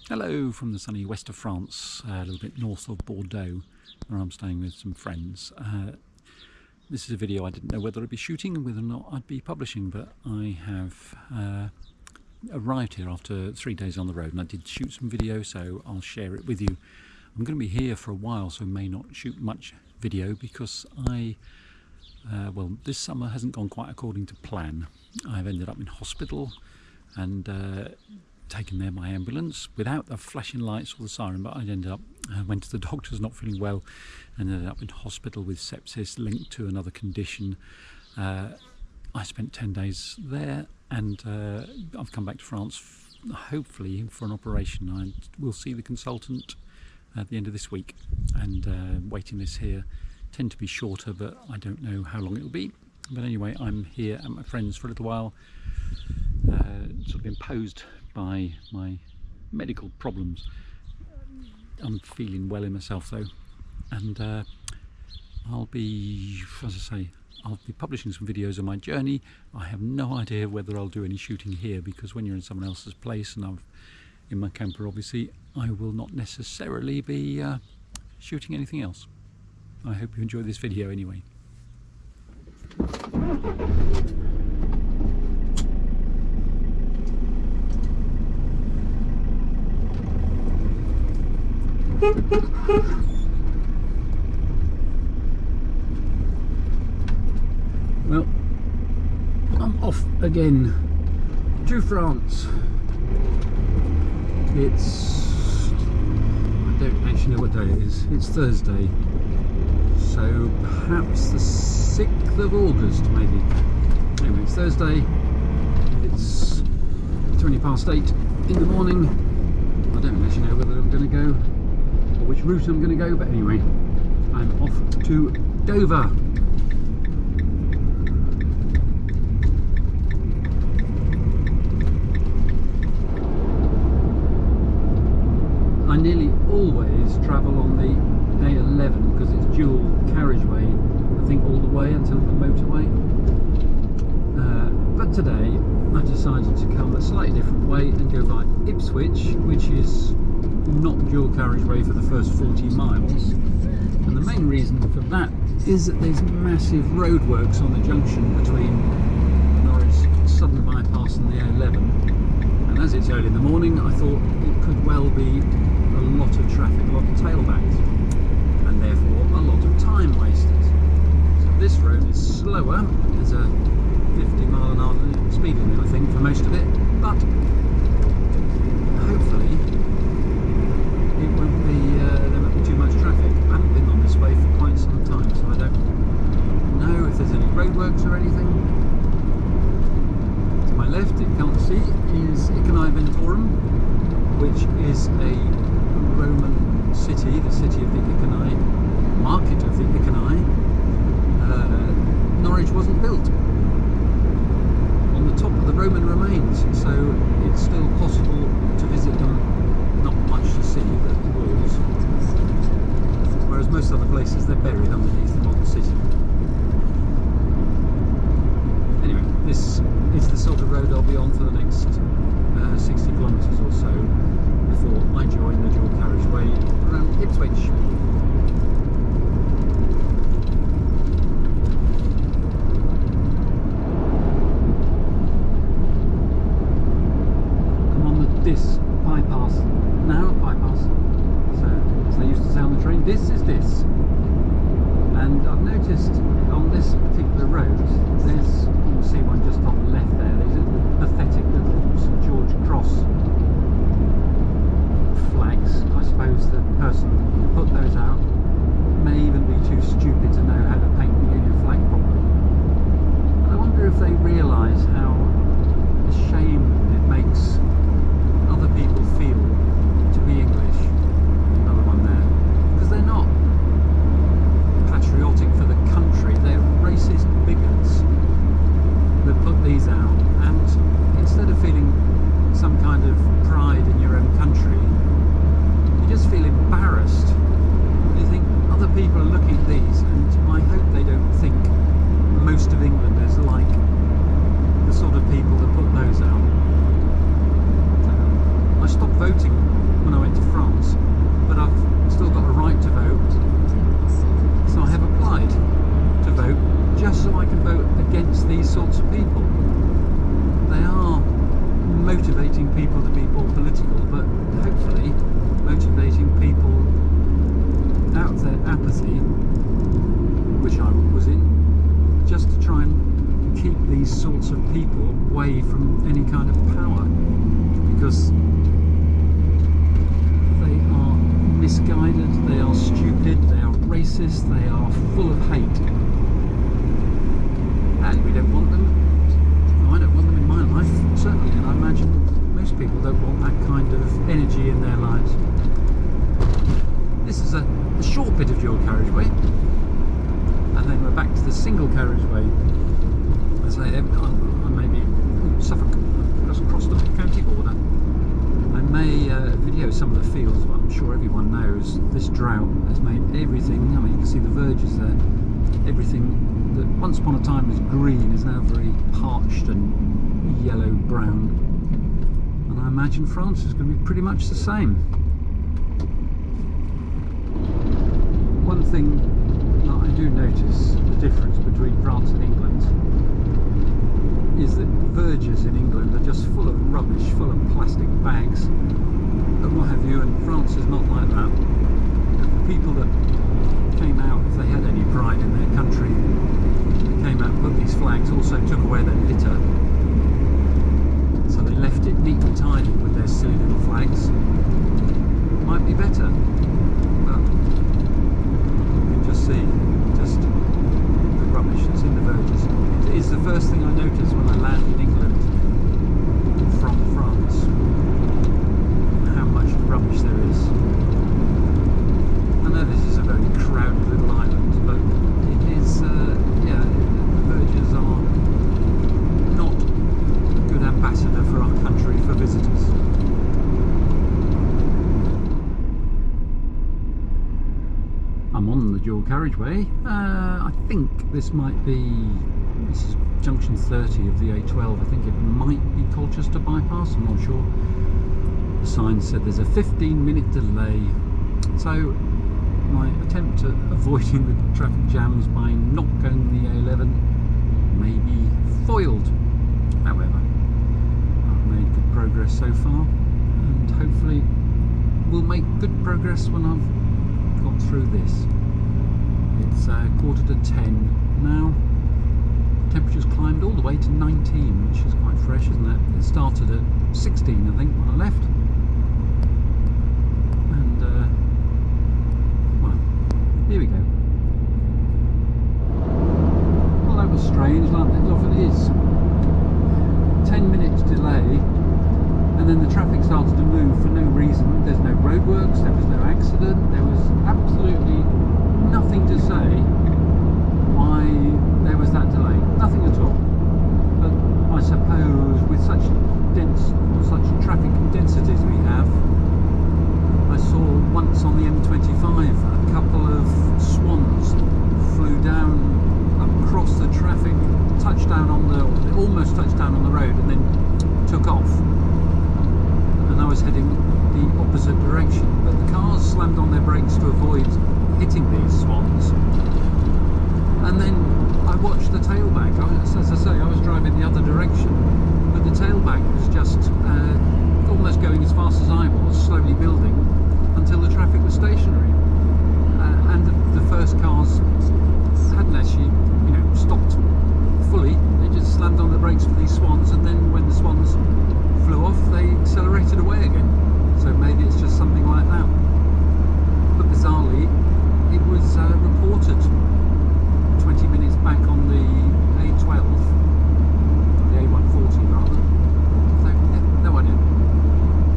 Hello from the sunny west of France, a little bit north of Bordeaux, where I'm staying with some friends. This is a video I didn't know whether I'd be shooting and whether or not I'd be publishing, but I have arrived here after 3 days on the road, and I did shoot some video, so I'll share it with you. I'm going to be here for a while, so may not shoot much video because well, this summer hasn't gone quite according to plan. I've ended up in hospital and taken there by ambulance without the flashing lights or the siren, but I went to the doctors not feeling well and ended up in hospital with sepsis linked to another condition. I spent 10 days there, and I've come back to France hopefully for an operation. I will see the consultant at the end of this week, and waiting lists here tend to be shorter, but I don't know how long it will be. But anyway, I'm here at my friend's for a little while, sort of imposed by my medical problems. I'm feeling well in myself though, and I'll be, as I say, I'll be publishing some videos of my journey. I have no idea whether I'll do any shooting here, because when you're in someone else's place and I'm in my camper, obviously I will not necessarily be shooting anything else. I hope you enjoy this video anyway. Well, I'm off again to France. I don't actually know what day it is. It's Thursday, so perhaps the 6th of August maybe. Anyway, it's Thursday, it's 20 past 8 in the morning. I don't actually know whether I'm going to go or which route I'm going to go, but anyway, I'm off to Dover. I nearly always travel on the A11 because it's dual carriageway, I think all the way until the motorway. But today I decided to come a slightly different way and go by Ipswich, which is not dual carriageway for the first 40 miles. And the main reason for that is that there's massive roadworks on the junction between Norwich Southern Bypass and the A11. And as it's early in the morning, I thought it could well be a lot of traffic, a lot of tailbacks, and therefore a lot of time wasted. So this road is slower. There's a 50-mile-an-hour speed limit, I think, for most of it, but hopefully it won't be, there won't be too much traffic. I haven't been on this way for quite some time, so I don't know if there's any roadworks or anything. To my left, you can't see, is Iconi Ventorum, which is a Roman city, the city of the Iconi, market of the Iconi. Norwich wasn't built on the top of the Roman remains, so it's still possible to visit them. Not much to see, but the walls. Whereas most other places, they're buried underneath the modern city. Anyway, this is the sort of road I'll be on for the next 60 kilometres or so before I join the dual carriageway around Ipswich. I'm on the Dis bypass now, so as they used to say on the train, this is Dis. And I've noticed on this particular road, there's, you can see one just on the left there, there's a pathetic little St George cross flags. I suppose the person who put those out may even be too stupid to know how to paint the Union flag properly. And I wonder if they realise how ashamed it makes other people feel to be English. Another one there. Because they're not patriotic for the country, they're racist bigots that put people to be more political, but hopefully motivating people out of their apathy, which I was in, just to try and keep these sorts of people away from any kind of power, because they are misguided, they are stupid, they are racist, they are full of hate, and we don't want them. I don't want them in my life, certainly, and I imagine most people don't want that kind of energy in their lives. This is a short bit of dual carriageway, and then we're back to the single carriageway. As I maybe Suffolk, just across the county border. I may video some of the fields, but I'm sure everyone knows this drought has made everything, I mean, you can see the verges there, everything that once upon a time was green is now very parched and yellow-brown. And I imagine France is going to be pretty much the same. One thing that I do notice, the difference between France and England, is that verges in England are just full of rubbish, full of plastic bags and what have you, and France is not like that. The people that came out, if they had any pride in their country, came out and put these flags, also took away their litter, so they left it neat and tidy with their silly little flags. Might be better, but you can just see just the rubbish that's in the verges. It is the first thing I notice when I land in England from France, how much rubbish there is. I know this is a very crowded little island, but it is, yeah, the verges are not a good ambassador for our country for visitors. I'm on the dual carriageway. I think this might be, this is junction 30 of the A12. I think it might be Colchester bypass, I'm not sure. The sign said there's a 15-minute delay. So my attempt at avoiding the traffic jams by not going the A11 may be foiled. However, I've made good progress so far, and hopefully will make good progress when I've got through this. It's 10:15 now. Temperature's climbed all the way to 19, which is quite fresh, isn't it? It started at 16, I think, when I left. And, well, here we go. Well, that was strange, like that often is. 10 minutes delay, and then the traffic started to move for no reason. There's no roadworks, there was no accident, there was absolutely nothing to say why there was that delay. Nothing at all. But I suppose with such traffic densities we have, I saw once on the M25 a couple of swans flew down across the traffic, almost touched down on the road, and then took off. And I was heading the opposite direction, but the cars slammed on their brakes to avoid hitting these swans. And then I watched the tailback. As I say, I was driving the other direction, but the tailback was just almost going as fast as I was, slowly building, until the traffic was stationary. And the first cars hadn't actually, stopped fully. They just slammed on the brakes for these swans, and then when the swans flew off, they accelerated away again. So maybe it's just something like that. But bizarrely, it was reported 20 minutes back on the A12, the A140 rather. So, yeah, no idea.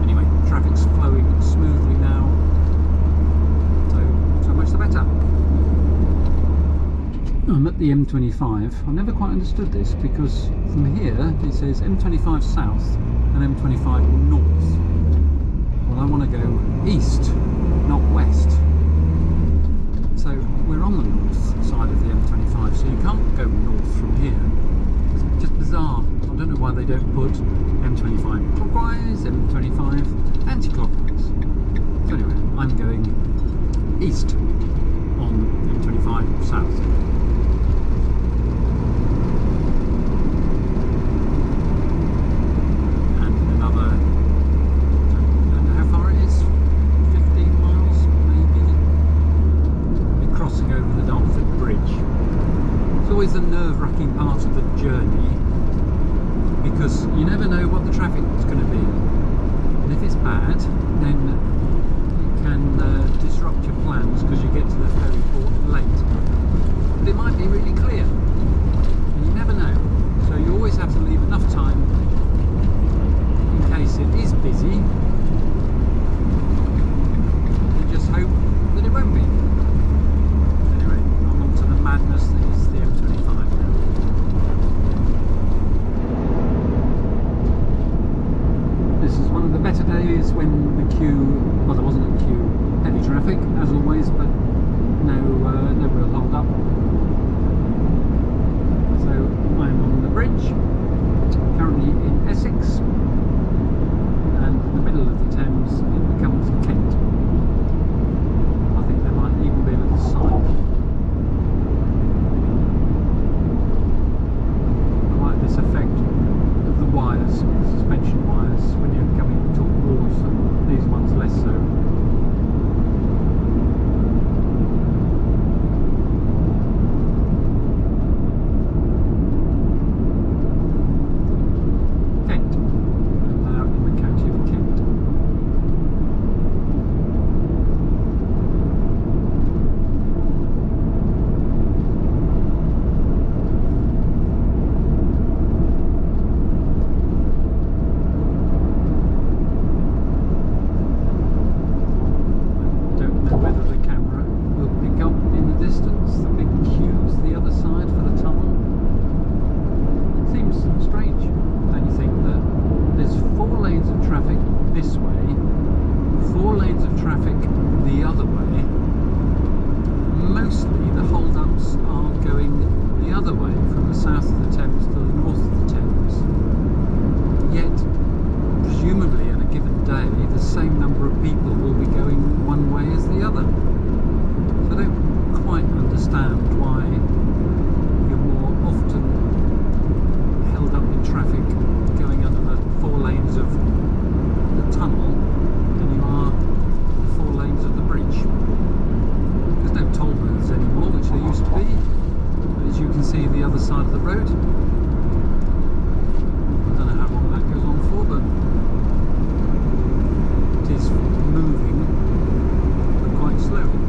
Anyway, traffic's flowing smoothly now, so much the better. I'm at the M25. I've never quite understood this, because from here it says M25 south and M25 north. Well, I want to go east, not west. So we're on the north side of the M25, so you can't go north from here. It's just bizarre. I don't know why they don't put M25 clockwise, M25 anti-clockwise. So anyway, I'm going east on M25 south. because you never know what the traffic is going to be. And if it's bad, then it can disrupt your plans because you get to the ferry port late. But it might be really clear, and you never know. So you always have to leave enough time in case it is busy, and just hope that it won't be. Anyway, I'm on to the madness that is the M25 now. This is one of the better days when the queue, well, there wasn't a queue, heavy traffic as always, but no real hold up. So I'm on the bridge, currently in Essex, and in the middle of the Thames it becomes Kent. I think there might even be a little sign. I like this effect of the wires, suspension wires, when you're coming towards them. These ones less so. This way, 4 lanes of traffic the other way. Mostly the hold-ups are going the other way, from the south of the Thames to the north of the Thames. Yet, presumably on a given day, the same number of people will be going one way as the other. So I don't quite understand why you're more often held up in traffic going under the 4 lanes of the tunnel than you are the 4 lanes of the bridge. There's no toll booths anymore, which there used to be, but as you can see the other side of the road. I don't know how long that goes on for, but it is moving, but quite slowly.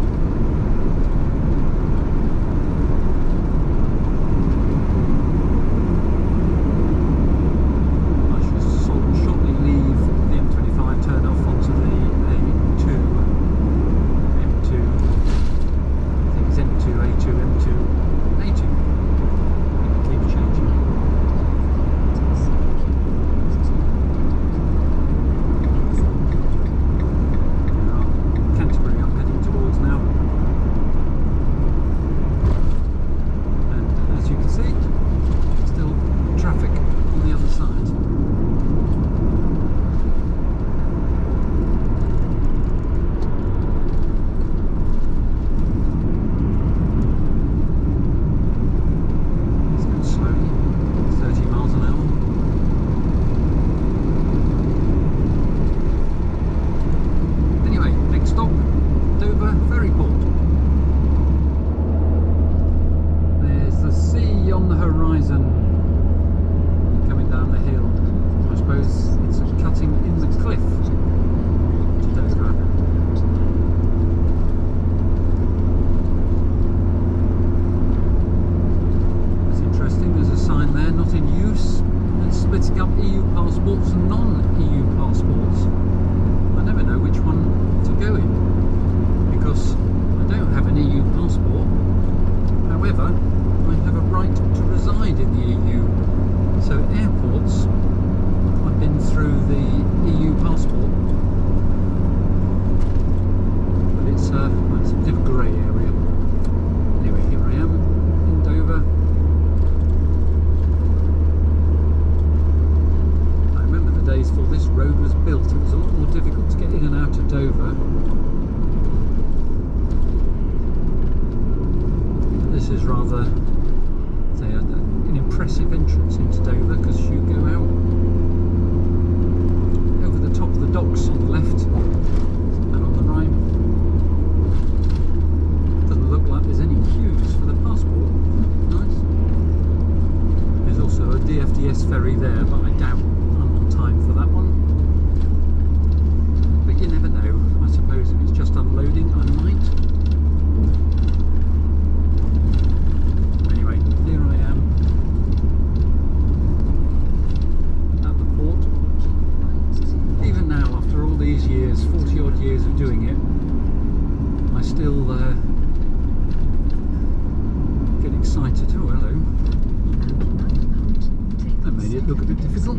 Impressive entrance into Dover, because you go out over the top of the docks on the left and on the right. Doesn't look like there's any queues for the passport. Nice. There's also a DFDS ferry there, but I doubt I'm on time for that one. But you never know. I suppose if it's just unloading, I might. Anyway, here I am at the port. Even now, after all these years, 40 odd years of doing it, I still get excited. Oh, hello. That made it look a bit difficult.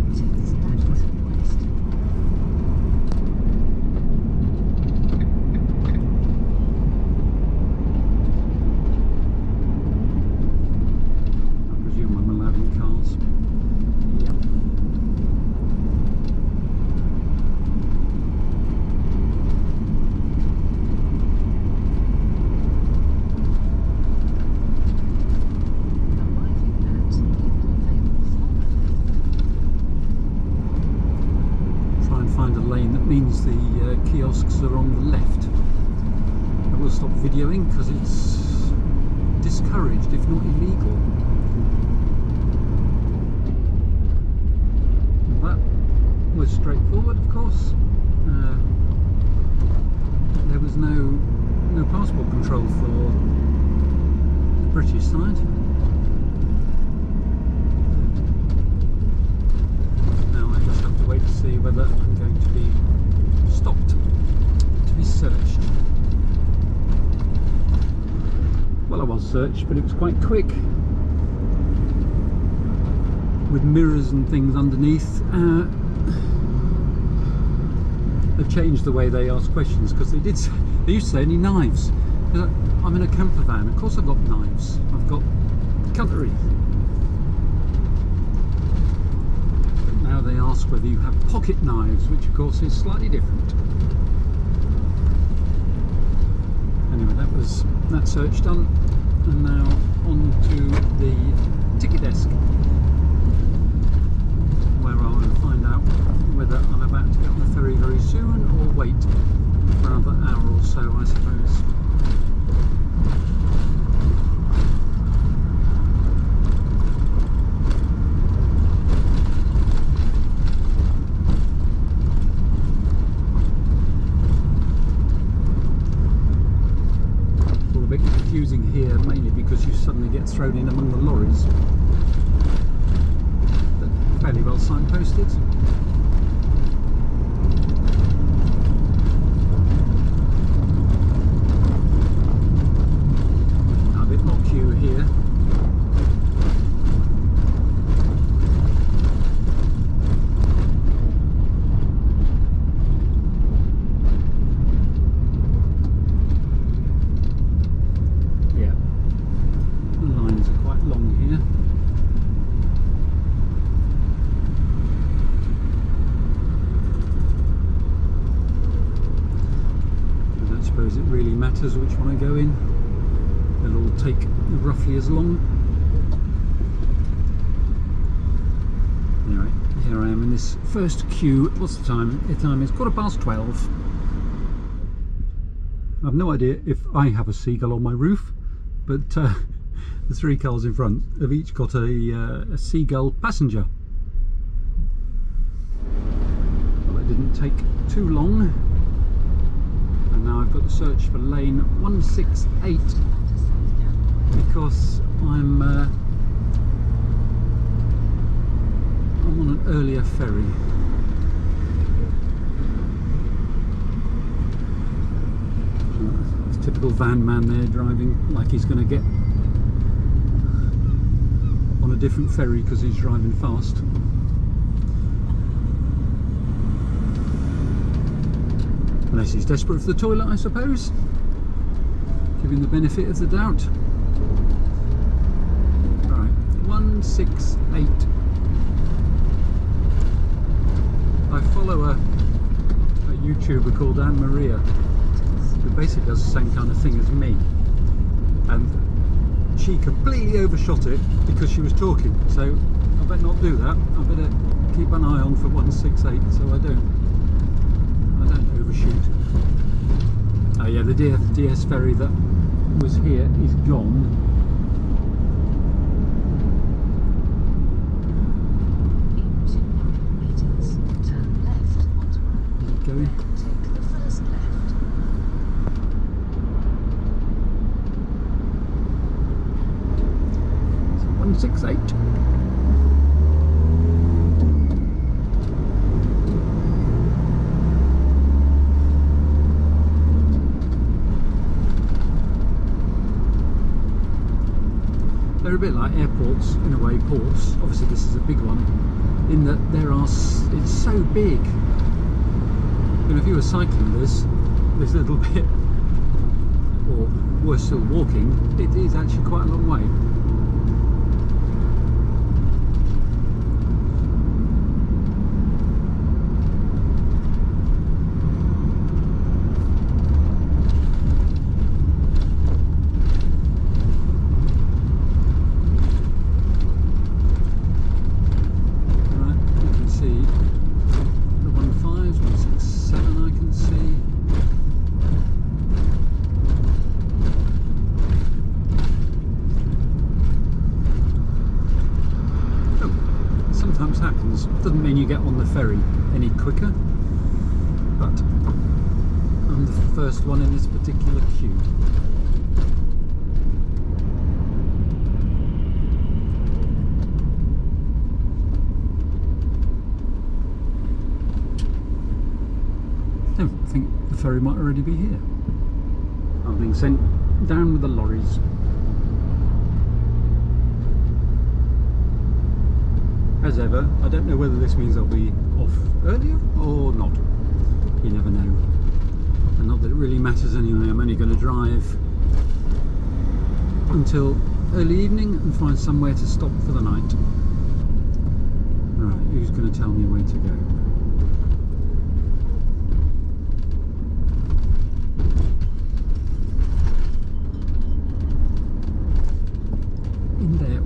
Means the kiosks are on the left. I will stop videoing because it's discouraged, if not illegal. That was straightforward, of course. There was no passport control for the British side. Now I just have to wait to see whether I'm going to be stopped to be searched. Well, I was searched, but it was quite quick, with mirrors and things underneath. They've changed the way they ask questions, because they used to say any knives. I'm in a camper van, of course I've got knives, I've got cutlery. Now they ask whether you have pocket knives, which of course is slightly different. Anyway, that was that search done, and now on to the ticket desk, where I will find out whether I'm about to get on the ferry very soon or wait for another hour or so, I suppose. Confusing here, mainly because you suddenly get thrown in among the lorries. But fairly well signposted. A bit more queue here. It really matters which one I go in. They'll all take roughly as long. Anyway, here I am in this first queue. What's the time? The time is 12:15. I've no idea if I have a seagull on my roof, but the three cars in front have each got a seagull passenger. Well, it didn't take too long. Now I've got to search for lane 168 because I'm on an earlier ferry. It's typical van man there, driving like he's going to get on a different ferry because he's driving fast. Unless he's desperate for the toilet, I suppose. Give him the benefit of the doubt. Right, 168. I follow a YouTuber called Anne Maria, who basically does the same kind of thing as me. And she completely overshot it because she was talking. So I better not do that. I better keep an eye on for 168 so I don't overshoot. Oh yeah, the DS ferry that was here is gone. going. Take the first left. 168. They're a bit like airports in a way, ports. Obviously this is a big one, in that it's so big. And if you were cycling this little bit, or worse still walking, it is actually quite a long way. Happens. Doesn't mean you get on the ferry any quicker, but I'm the first one in this particular queue. I think the ferry might already be here. I'm being sent down with the lorries. As ever, I don't know whether this means I'll be off earlier or not. You never know. And not that it really matters anyway. I'm only going to drive until early evening and find somewhere to stop for the night. Right, who's going to tell me where to go? In there.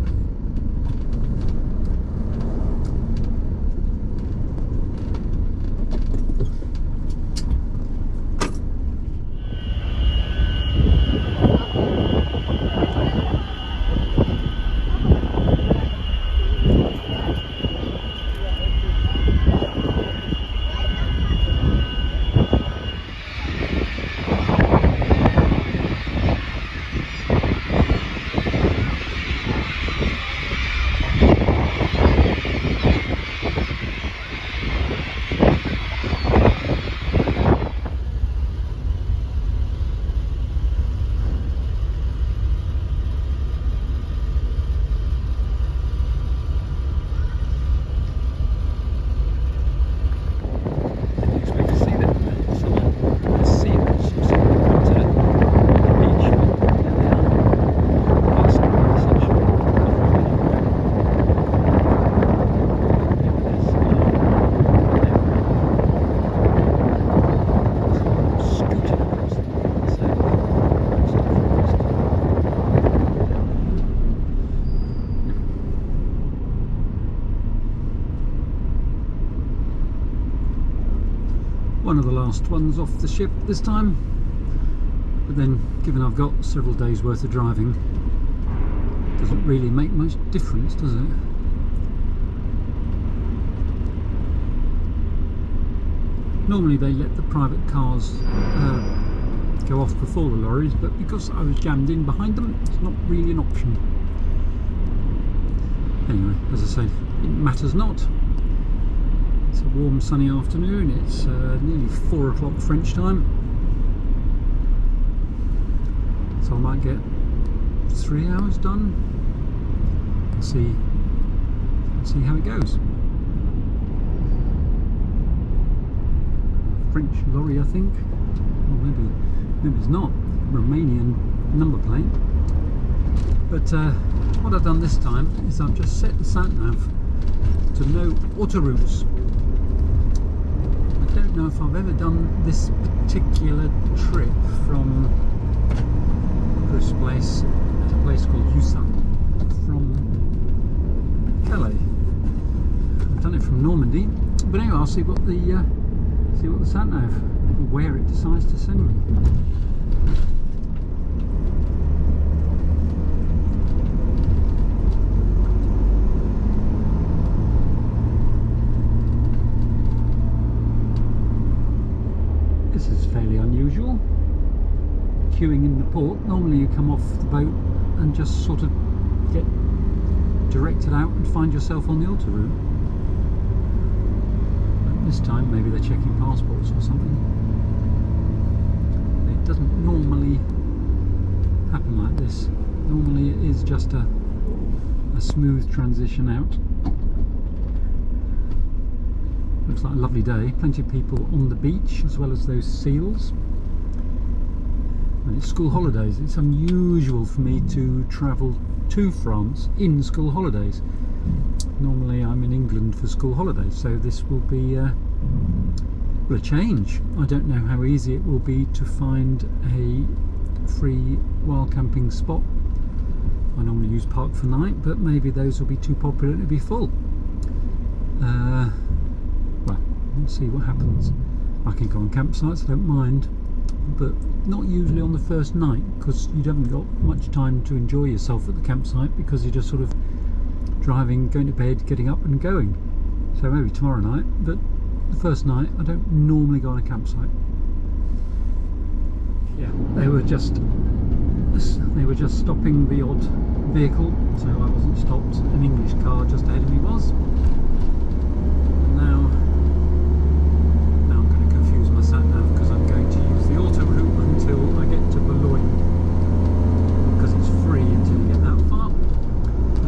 One of the last ones off the ship this time, but then given I've got several days worth of driving, doesn't really make much difference, does it? Normally they let the private cars go off before the lorries, but because I was jammed in behind them, it's not really an option. Anyway, as I say, it matters not. It's a warm sunny afternoon. It's nearly 4 o'clock French time, so I might get 3 hours done and see how it goes. French lorry, I think, or maybe it's not. Romanian number plate. But what I've done this time is I've just set the sat-nav to no autoroutes. I don't know if I've ever done this particular trip from this place, at a place called Yusa, from Calais. I've done it from Normandy, but anyway, I'll see what the sat-nav, where it decides to send me. unusual, queuing in the port. Normally you come off the boat and just sort of get directed out and find yourself on the autoroute. But this time maybe they're checking passports or something. It doesn't normally happen like this. Normally it is just a smooth transition out. Looks like a lovely day, plenty of people on the beach as well as those seals. And it's school holidays. It's unusual for me to travel to France in school holidays. Normally I'm in England for school holidays, so this will be a change. I don't know how easy it will be to find a free wild camping spot. I normally use Park for Night, but maybe those will be too popular to be full. Well, we'll see what happens. I can go on campsites, I don't mind, but not usually on the first night, because you haven't got much time to enjoy yourself at the campsite, because you're just sort of driving, going to bed, getting up and going. So maybe tomorrow night, but the first night I don't normally go on a campsite. Yeah, they were just stopping the odd vehicle, so I wasn't stopped. An English car just ahead of me was. Now I'm going to confuse my sat nav, because I'm going to use the auto route until I get to Boulogne, because it's free until you get that far.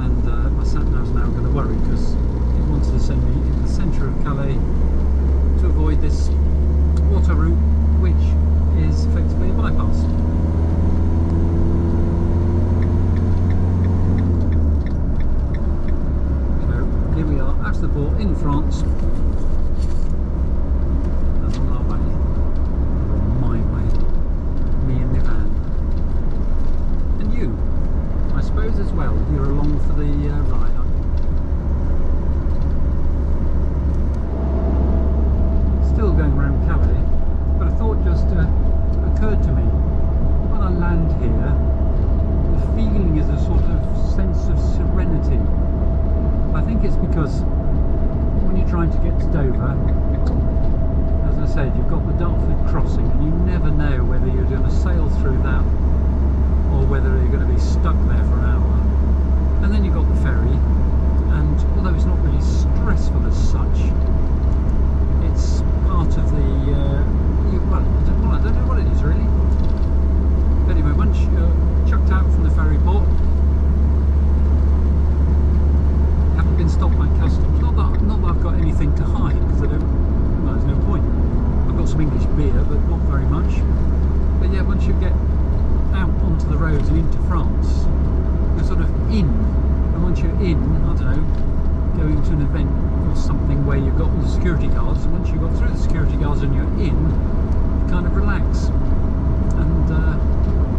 And my sat nav's now going to worry, because it wanted to send me in the centre of Calais to avoid this auto route, which is effectively a bypass. Here we are at the port in France, and on our way, or my way, me and the van, and you, I suppose as well. You're along for the ride, aren't you? Still going around Calais, but a thought just occurred to me. When I land here, the feeling is a sort of sense of serenity. I think it's because when you're trying to get to Dover, as I said, you've got the Dartford crossing, and you never know whether you're going to sail through that or whether you're going to be stuck there for an hour. And then you've got the ferry, and although it's not really stressful as such, it's part of the well, I don't know what it is really. But anyway, once you're chucked out from the ferry port, been stopped by customs. Not that I've got anything to hide, because I don't. Well, there's no point. I've got some English beer, but not very much. But yeah, once you get out onto the roads and into France, you're sort of in. And once you're in, I don't know, going to an event or something where you've got all the security guards. And once you've got through the security guards and you're in, you kind of relax. And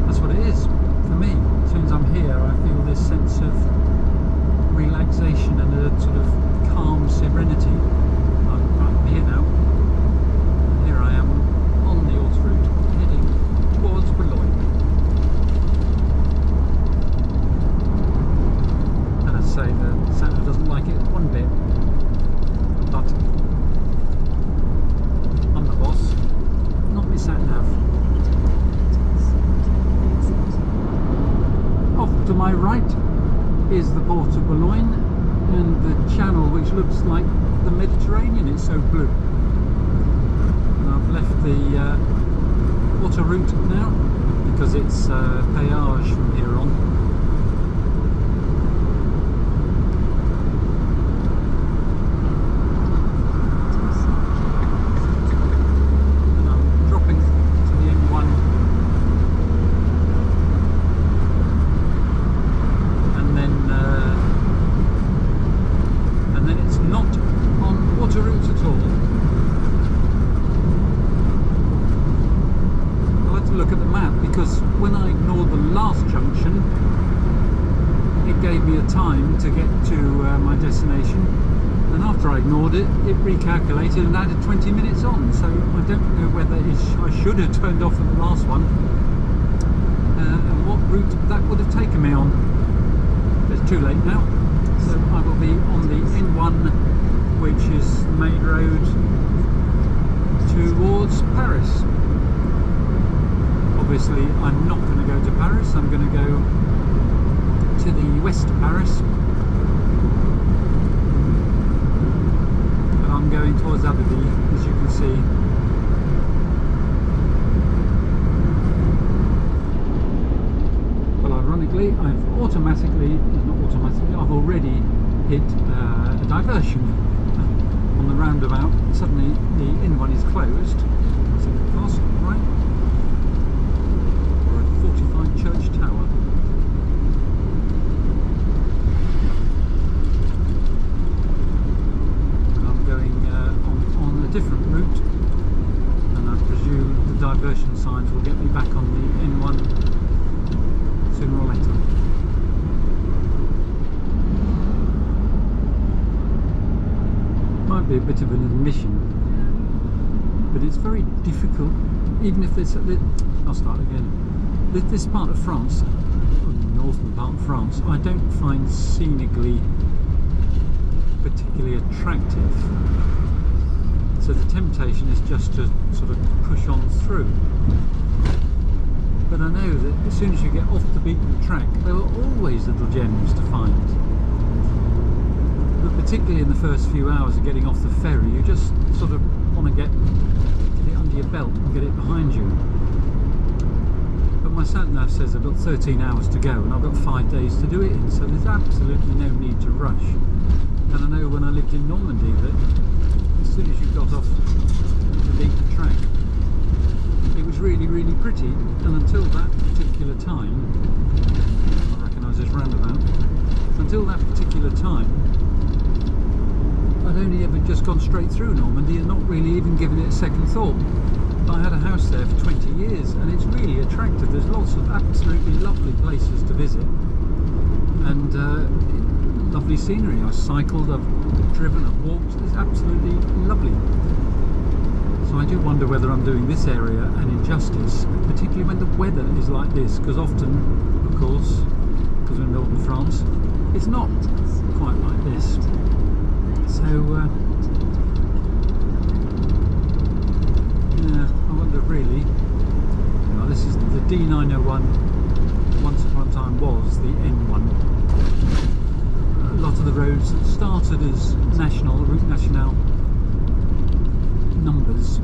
that's what it is for me. As soon as I'm here, I feel this sense of relaxation and a sort of calm serenity. I'm here now. Here I am on the autoroute heading towards Boulogne. And as I say, the sat nav doesn't like it one bit, but I'm the boss, not my sat nav. Off to my right is the port of Boulogne, and the channel, which looks like the Mediterranean, it's so blue. And I've left the auto route now, because it's péage from here on. And I'm dropping to the M1. And then it's not on autoroutes at all. I'll have to look at the map, because when I ignored the last junction, it gave me a time to get to my destination, and after I ignored it, it recalculated and added 20 minutes on, so I don't know whether I should have turned off at the last one, and what route that would have taken me on. It's too late now, so I will be on the N1, which is the main road towards Paris. obviously I'm not going to go to Paris. I'm going to go to the west of Paris, and I'm going towards Abbeville, as you can see. Well, ironically, I've already hit a diversion on the roundabout. Suddenly the N1 is closed. So fast right, we're at 45 Church Tower. And I'm going on a different route, and I presume the diversion signs will get me back on the N1 sooner or later. Might be a bit of an admission, but it's very difficult, even if it's I'll start again. This part of France, the northern part of France, I don't find scenically particularly attractive. So the temptation is just to sort of push on through. But I know that as soon as you get off the beaten track, there are always little gems to find. But particularly in the first few hours of getting off the ferry, you just sort of want to get it under your belt and get it behind you. But my sat-nav says I've got 13 hours to go, and I've got 5 days to do it in, so there's absolutely no need to rush. And I know when I lived in Normandy that as soon as you got off the beaten track, it was really, really pretty, and until that particular time, I recognise this roundabout, until that particular time, I'd only ever just gone straight through Normandy and not really even given it a second thought. But I had a house there for 20 years, and it's really attractive. There's lots of absolutely lovely places to visit, and lovely scenery. I've cycled, I've driven, I've walked. It's absolutely lovely. So I do wonder whether I'm doing this area an injustice, particularly when the weather is like this, because often, of course, because we're in northern France, it's not quite like this. So, yeah, I wonder really, this is the D901, once upon a time was the N1. A lot of the roads started as Route Nationale numbers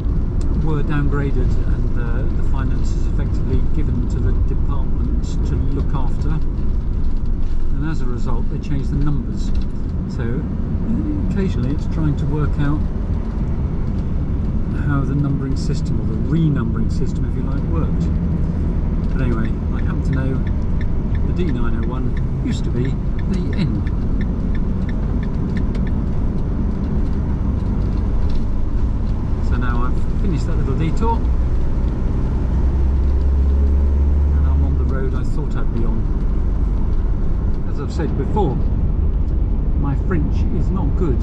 were downgraded, and the finances effectively given to the departments to look after, and as a result they changed the numbers. So occasionally it's trying to work out how the numbering system, or the renumbering system if you like, worked. But anyway, I happen to know the D901 used to be the N1. So now I've finished that little detour, and I'm on the road I thought I'd be on. As I've said before, my French is not good,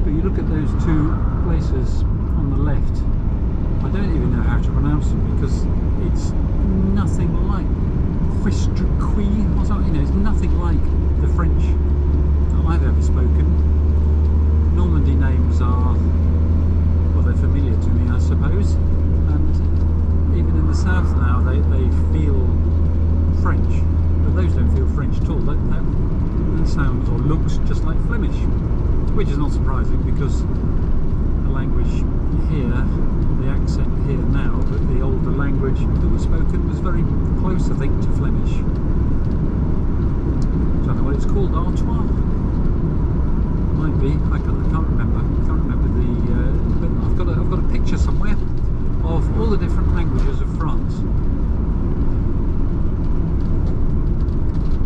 but you look at those two places on the left, I don't even know how to pronounce them, because it's nothing like Fristriquis or something, it's nothing like the French that I've ever spoken. Normandy names are, well, they're familiar to me, I suppose, and even in the south now they feel French, but those don't feel French at all. That sounds or looks just like Flemish, which is not surprising because the language here, the accent here now, but the older language that was spoken was very close, I think, to Flemish. I don't know what it's called, Artois? Might be. I can't remember. But I've got a picture somewhere of all the different languages of France.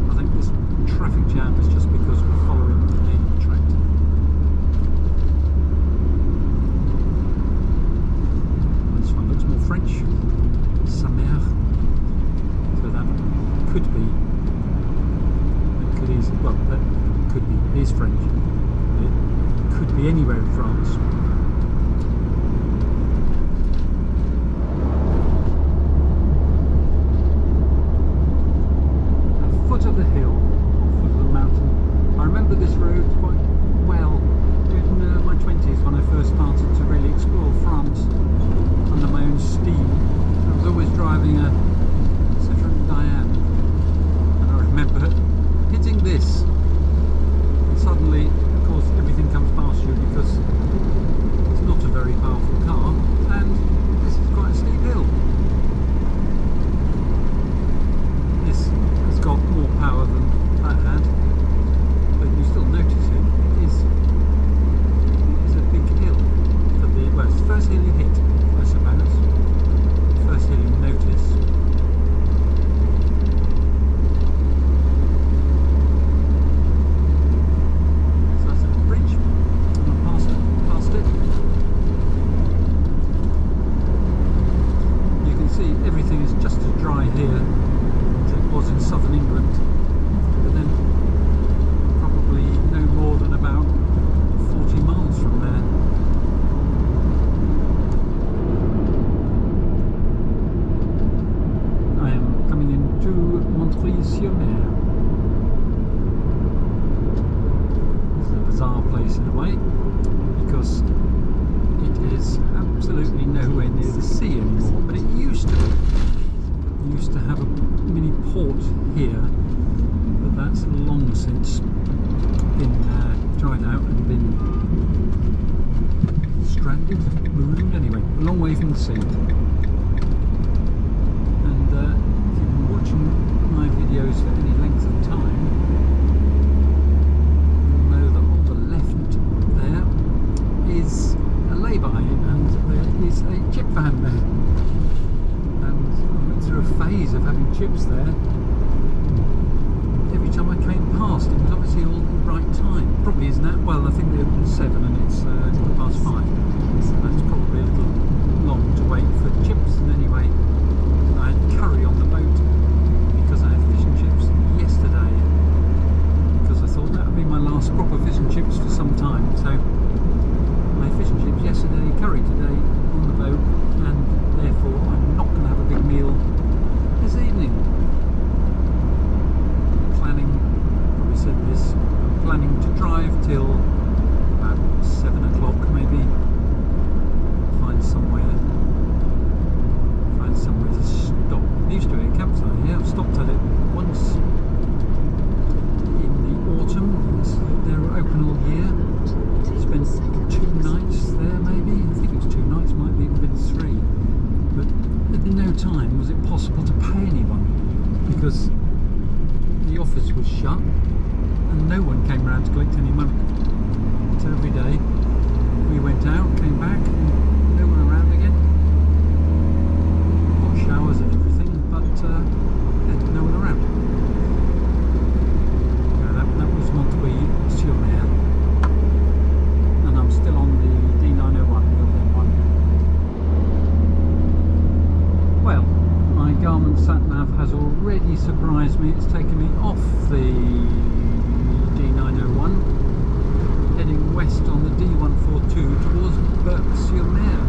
I think this traffic jam is just because we're following a tractor. This one looks more French. Sa mère. So that could be. Well, that could be. It is French. It could be anywhere in France. sea anymore, but it used to. We used to have a mini port here, but that's long since been dried out and been stranded, marooned anyway, a long way from the sea. And if you've been watching my videos for any length of time, you'll know that on the left there is a lay-by and there is a chip van there. And I went through a phase of having chips there. Every time I came past, it was obviously all the right time. Probably isn't that? Well, I think they open at 7 and it's 5:15. That's probably a little long to wait for chips. And anyway, I had curry on the boat because I had fish and chips yesterday. Because I thought that would be my last proper fish and chips for some time. So I had fish and chips yesterday, curry today on the boat, and therefore I'm not going to have a big meal this evening. Probably said this, I'm planning to drive till about 7 o'clock maybe, find somewhere to stop. I used to be a campsite here. I've stopped at it once in the autumn. They're open all year. Spent 2 nights there maybe. I think it was 2 nights, might have even been 3. But at no time was it possible to pay anyone because the office was shut and no one came round to collect any money. So every day we went out, came back, and no one around again. Hot showers and everything, but yeah, no one around. That was Montpellier-sur-Mer, and I'm still on the D901, the M1. Well, my Garmin sat-nav has already surprised me. It's taken me off the D901, heading west on the D142 towards Berck-sur-Mer.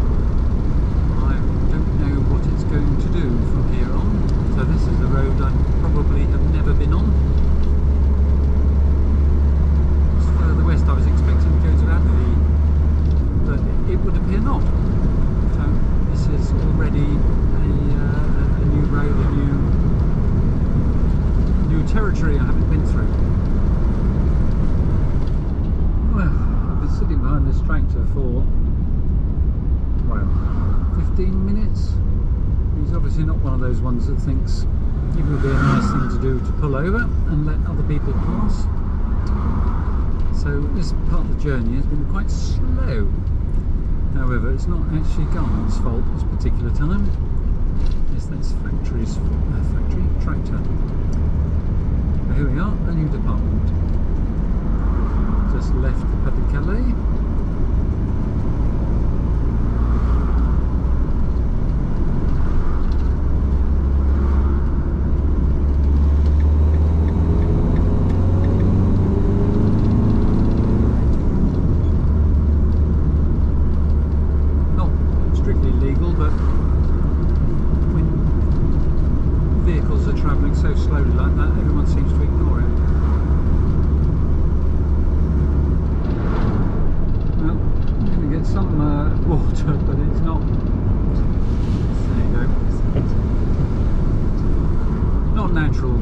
I don't know what it's going to do from here on. So this is a road I probably have never been on. It's further west. I was expecting to go to Abbey, but it would appear not. So this is already a new road, a new territory I haven't been through. Well, I've been sitting behind this tractor for, well, 15 minutes. He's obviously not one of those ones that thinks it would be a nice thing to do to pull over and let other people pass. So this part of the journey has been quite slow. However, it's not actually Garmin's fault this particular time. Yes, that's factory tractor. But here we are, a new department. Just left the Pas-de-Calais. Not strictly legal, but when vehicles are travelling so slowly like that, everyone seems to ignore it. Well, I'm going to get some water, but it's not. There you go. Not natural.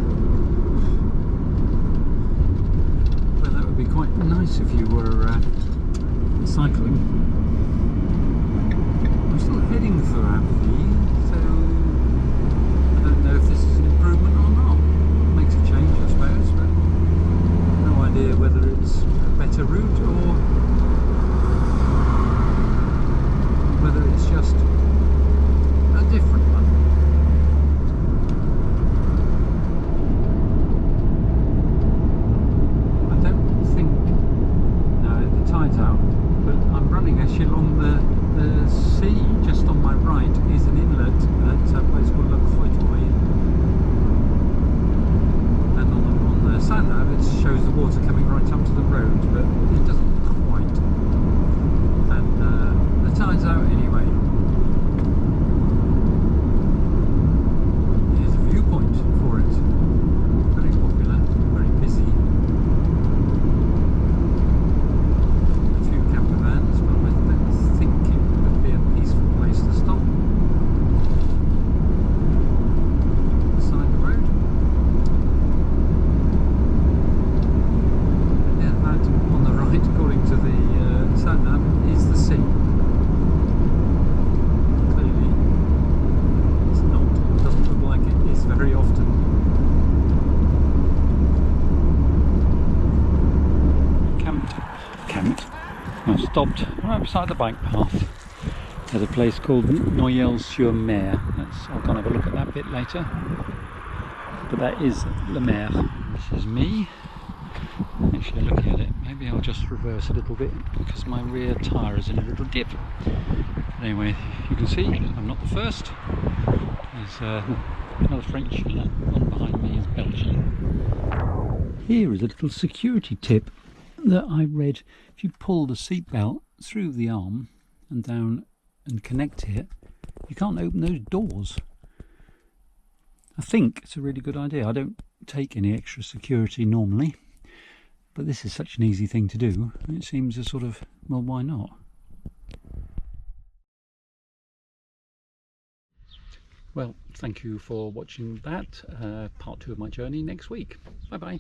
Well, that would be quite nice if you were cycling. I'm still heading for Abbey, so I don't know if this is an improvement or not. Makes a change, I suppose, but no idea whether it's a better route or whether it's just a different one. I don't think, no, the tide's out, but I'm running actually along the sea. Just on my right is an inlet at a place called Le Croitoy, and on the sat nav it shows the water coming right up to the road, but it doesn't quite. And the tide's out anyway. Here's a viewpoint for it. Very popular, very busy. A few camper vans, but I don't think stopped right beside the bike path at a place called Noyelles-sur-Mer. I'll go and have a look at that a bit later. But that is La Mer. This is me. Actually, looking at it, maybe I'll just reverse a little bit because my rear tyre is in a little dip. But anyway, you can see I'm not the first. There's another French, and that one behind me is Belgian. Here is a little security tip that I read. If you pull the seatbelt through the arm and down and connect it, you can't open those doors. I think it's a really good idea. I don't take any extra security normally, but this is such an easy thing to do. It seems a sort of, well, why not? Well, thank you for watching that. Part 2 of my journey next week. Bye bye.